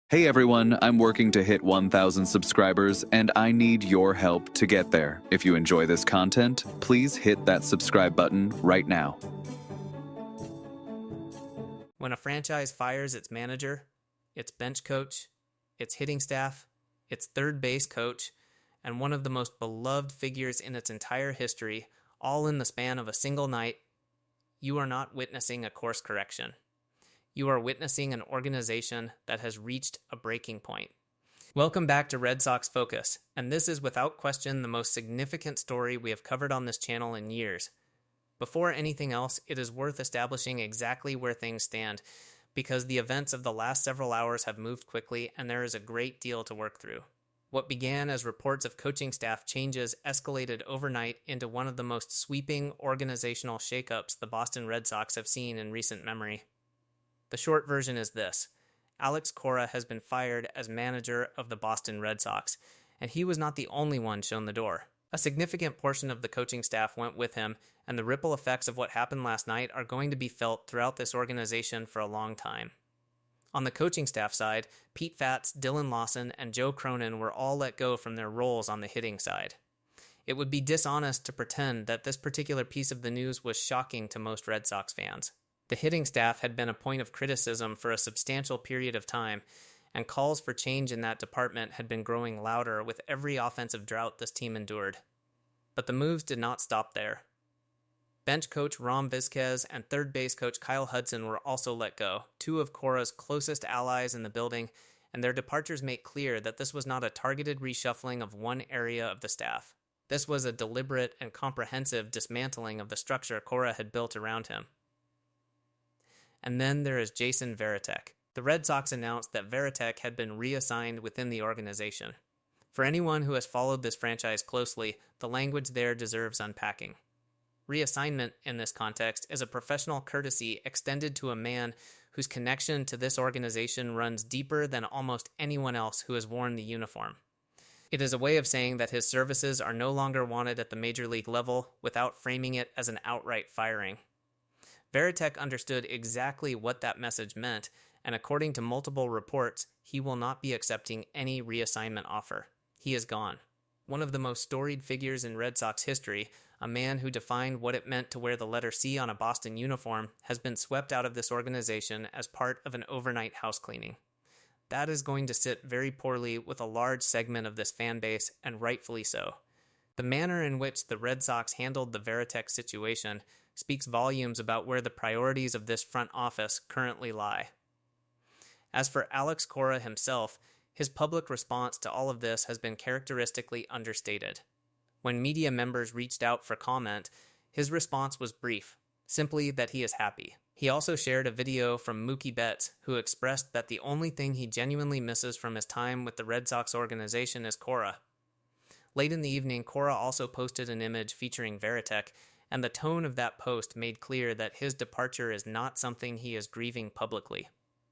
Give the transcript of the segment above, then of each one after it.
Hey everyone, I'm working to hit 1,000 subscribers and I need your help to get there. If you enjoy this content, please hit that subscribe button right now. When a franchise fires its manager, its bench coach, its hitting staff, its third base coach, and one of the most beloved figures in its entire history, all in the span of a single night, you are not witnessing a course correction. You are witnessing an organization that has reached a breaking point. Welcome back to Red Sox Focus, and this is without question the most significant story we have covered on this channel in years. Before anything else, it is worth establishing exactly where things stand, because the events of the last several hours have moved quickly and there is a great deal to work through. What began as reports of coaching staff changes escalated overnight into one of the most sweeping organizational shakeups the Boston Red Sox have seen in recent memory. The short version is this: Alex Cora has been fired as manager of the Boston Red Sox, and he was not the only one shown the door. A significant portion of the coaching staff went with him, and the ripple effects of what happened last night are going to be felt throughout this organization for a long time. On the coaching staff side, Pete Fatz, Dylan Lawson, and Joe Cronin were all let go from their roles on the hitting side. It would be dishonest to pretend that this particular piece of the news was shocking to most Red Sox fans. The hitting staff had been a point of criticism for a substantial period of time, and calls for change in that department had been growing louder with every offensive drought this team endured. But the moves did not stop there. Bench coach Rom Vizquez and third base coach Kyle Hudson were also let go, two of Cora's closest allies in the building, and their departures make clear that this was not a targeted reshuffling of one area of the staff. This was a deliberate and comprehensive dismantling of the structure Cora had built around him. And then there is Jason Varitek. The Red Sox announced that Varitek had been reassigned within the organization. For anyone who has followed this franchise closely, the language there deserves unpacking. Reassignment, in this context, is a professional courtesy extended to a man whose connection to this organization runs deeper than almost anyone else who has worn the uniform. It is a way of saying that his services are no longer wanted at the major league level without framing it as an outright firing. Varitek understood exactly what that message meant, and according to multiple reports, he will not be accepting any reassignment offer. He is gone. One of the most storied figures in Red Sox history, a man who defined what it meant to wear the letter C on a Boston uniform, has been swept out of this organization as part of an overnight house cleaning. That is going to sit very poorly with a large segment of this fan base, and rightfully so. The manner in which the Red Sox handled the Varitek situation speaks volumes about where the priorities of this front office currently lie. As for Alex Cora himself, his public response to all of this has been characteristically understated. When media members reached out for comment, his response was brief, simply that he is happy. He also shared a video from Mookie Betts, who expressed that the only thing he genuinely misses from his time with the Red Sox organization is Cora. Late in the evening, Cora also posted an image featuring Varitek, and the tone of that post made clear that his departure is not something he is grieving publicly.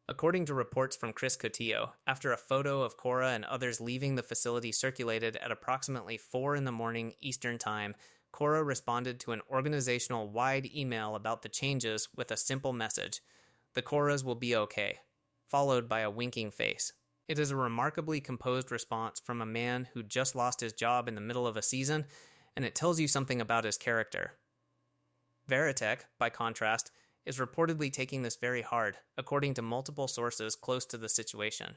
According to reports from Chris Cotillo, after a photo of Cora and others leaving the facility circulated at approximately 4 a.m. Eastern Time, Cora responded to an organizational-wide email about the changes with a simple message: "The Coras will be okay," followed by a winking face. It is a remarkably composed response from a man who just lost his job in the middle of a season, and it tells you something about his character. Varitek, by contrast, is reportedly taking this very hard, according to multiple sources close to the situation.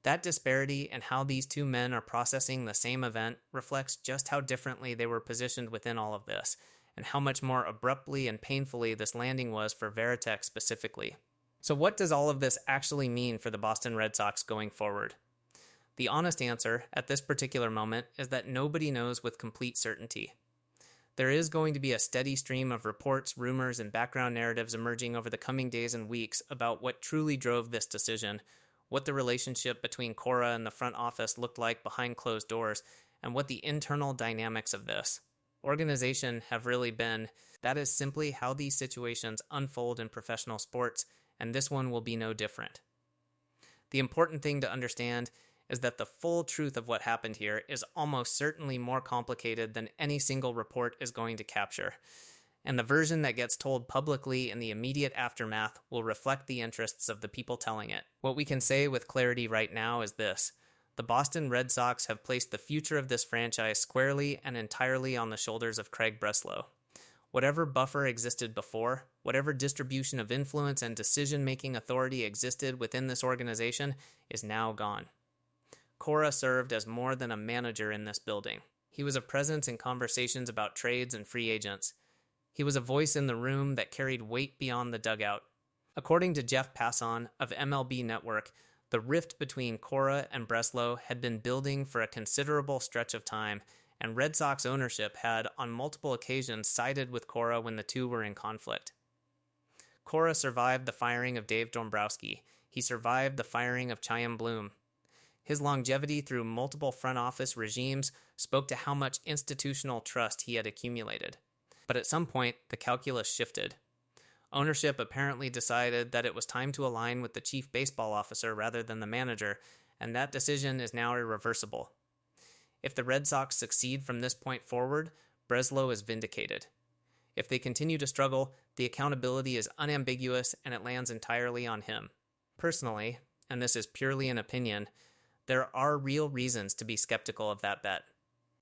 That disparity in how these two men are processing the same event reflects just how differently they were positioned within all of this, and how much more abruptly and painfully this landing was for Varitek specifically. So what does all of this actually mean for the Boston Red Sox going forward? The honest answer, at this particular moment, is that nobody knows with complete certainty. There is going to be a steady stream of reports, rumors, and background narratives emerging over the coming days and weeks about what truly drove this decision, what the relationship between Cora and the front office looked like behind closed doors, and what the internal dynamics of this organization have really been. That is simply how these situations unfold in professional sports, and this one will be no different. The important thing to understand is that the full truth of what happened here is almost certainly more complicated than any single report is going to capture. and the version that gets told publicly in the immediate aftermath will reflect the interests of the people telling it. What we can say with clarity right now is this: the Boston Red Sox have placed the future of this franchise squarely and entirely on the shoulders of Craig Breslow. Whatever buffer existed before, whatever distribution of influence and decision-making authority existed within this organization is now gone. Cora served as more than a manager in this building. He was a presence in conversations about trades and free agents. He was a voice in the room that carried weight beyond the dugout. According to Jeff Passan of MLB Network, the rift between Cora and Breslow had been building for a considerable stretch of time, and Red Sox ownership had, on multiple occasions, sided with Cora when the two were in conflict. Cora survived the firing of Dave Dombrowski. He survived the firing of Chaim Bloom. His longevity through multiple front office regimes spoke to how much institutional trust he had accumulated. But at some point, the calculus shifted. Ownership apparently decided that it was time to align with the chief baseball officer rather than the manager, and that decision is now irreversible. If the Red Sox succeed from this point forward, Breslow is vindicated. If they continue to struggle, the accountability is unambiguous and it lands entirely on him. Personally, and this is purely an opinion, there are real reasons to be skeptical of that bet.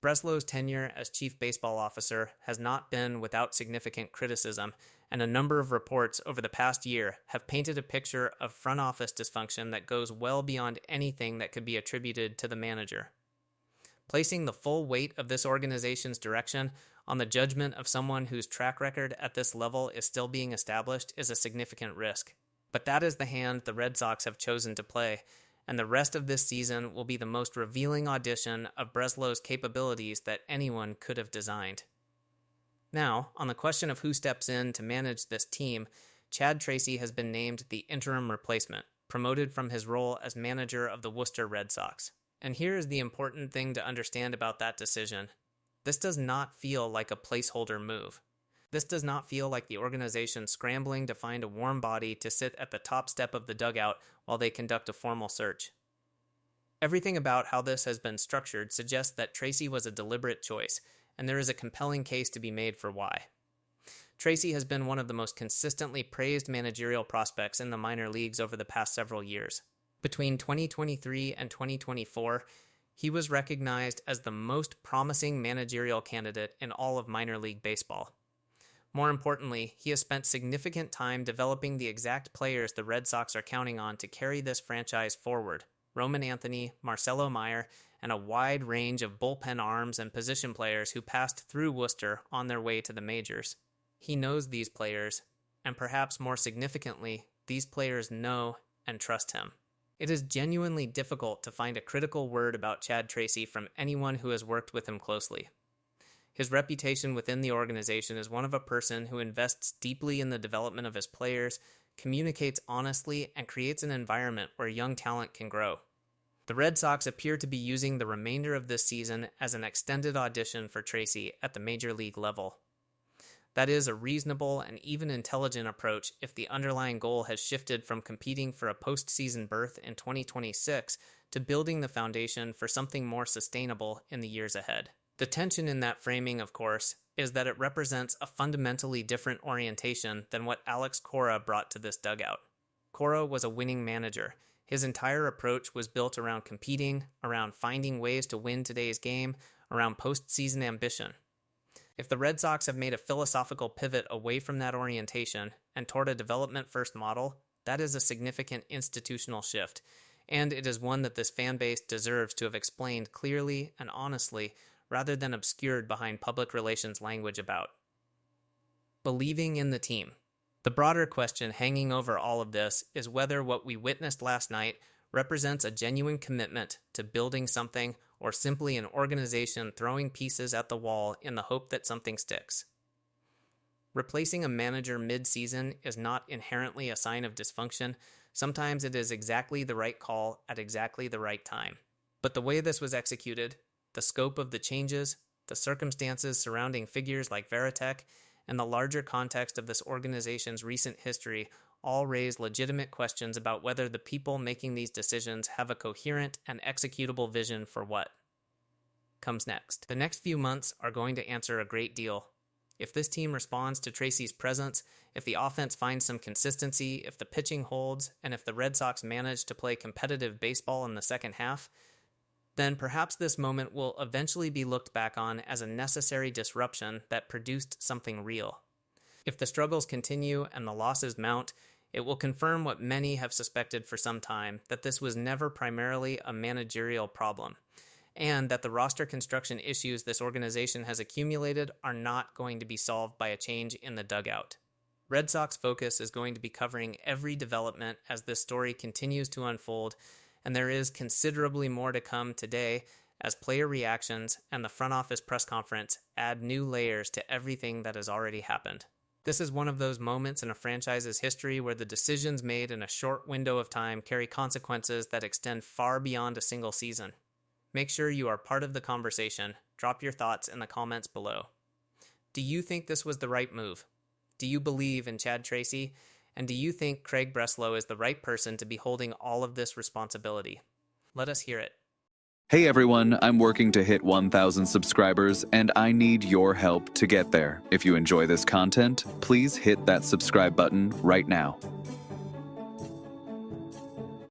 Breslow's tenure as chief baseball officer has not been without significant criticism, and a number of reports over the past year have painted a picture of front office dysfunction that goes well beyond anything that could be attributed to the manager. Placing the full weight of this organization's direction on the judgment of someone whose track record at this level is still being established is a significant risk. But that is the hand the Red Sox have chosen to play, and the rest of this season will be the most revealing audition of Breslow's capabilities that anyone could have designed. Now, on the question of who steps in to manage this team, Chad Tracy has been named the interim replacement, promoted from his role as manager of the Worcester Red Sox. And here is the important thing to understand about that decision. This does not feel like a placeholder move. This does not feel like the organization scrambling to find a warm body to sit at the top step of the dugout while they conduct a formal search. Everything about how this has been structured suggests that Tracy was a deliberate choice, and there is a compelling case to be made for why. Tracy has been one of the most consistently praised managerial prospects in the minor leagues over the past several years. Between 2023 and 2024, he was recognized as the most promising managerial candidate in all of minor league baseball. More importantly, he has spent significant time developing the exact players the Red Sox are counting on to carry this franchise forward: Roman Anthony, Marcelo Meyer, and a wide range of bullpen arms and position players who passed through Worcester on their way to the majors. He knows these players, and perhaps more significantly, these players know and trust him. It is genuinely difficult to find a critical word about Chad Tracy from anyone who has worked with him closely. His reputation within the organization is one of a person who invests deeply in the development of his players, communicates honestly, and creates an environment where young talent can grow. The Red Sox appear to be using the remainder of this season as an extended audition for Tracy at the major league level. That is a reasonable and even intelligent approach if the underlying goal has shifted from competing for a postseason berth in 2026 to building the foundation for something more sustainable in the years ahead. The tension in that framing, of course, is that it represents a fundamentally different orientation than what Alex Cora brought to this dugout. Cora was a winning manager. His entire approach was built around competing, around finding ways to win today's game, around postseason ambition. If the Red Sox have made a philosophical pivot away from that orientation and toward a development-first model, that is a significant institutional shift, and it is one that this fan base deserves to have explained clearly and honestly rather than obscured behind public relations language about. Believing in the team. The broader question hanging over all of this is whether what we witnessed last night represents a genuine commitment to building something or simply an organization throwing pieces at the wall in the hope that something sticks. Replacing a manager mid-season is not inherently a sign of dysfunction. Sometimes it is exactly the right call at exactly the right time. But the way this was executed, the scope of the changes, the circumstances surrounding figures like Varitek, and the larger context of this organization's recent history all raise legitimate questions about whether the people making these decisions have a coherent and executable vision for what comes next. The next few months are going to answer a great deal. If this team responds to Tracy's presence, if the offense finds some consistency, if the pitching holds, and if the Red Sox manage to play competitive baseball in the second half, then perhaps this moment will eventually be looked back on as a necessary disruption that produced something real. If the struggles continue and the losses mount, it will confirm what many have suspected for some time, that this was never primarily a managerial problem, and that the roster construction issues this organization has accumulated are not going to be solved by a change in the dugout. Red Sox Focus is going to be covering every development as this story continues to unfold, and there is considerably more to come today as player reactions and the front office press conference add new layers to everything that has already happened. This is one of those moments in a franchise's history where the decisions made in a short window of time carry consequences that extend far beyond a single season. Make sure you are part of the conversation. Drop your thoughts in the comments below. Do you think this was the right move? Do you believe in Chad Tracy? And do you think Craig Breslow is the right person to be holding all of this responsibility? Let us hear it. Hey everyone, I'm working to hit 1,000 subscribers and I need your help to get there. If you enjoy this content, please hit that subscribe button right now.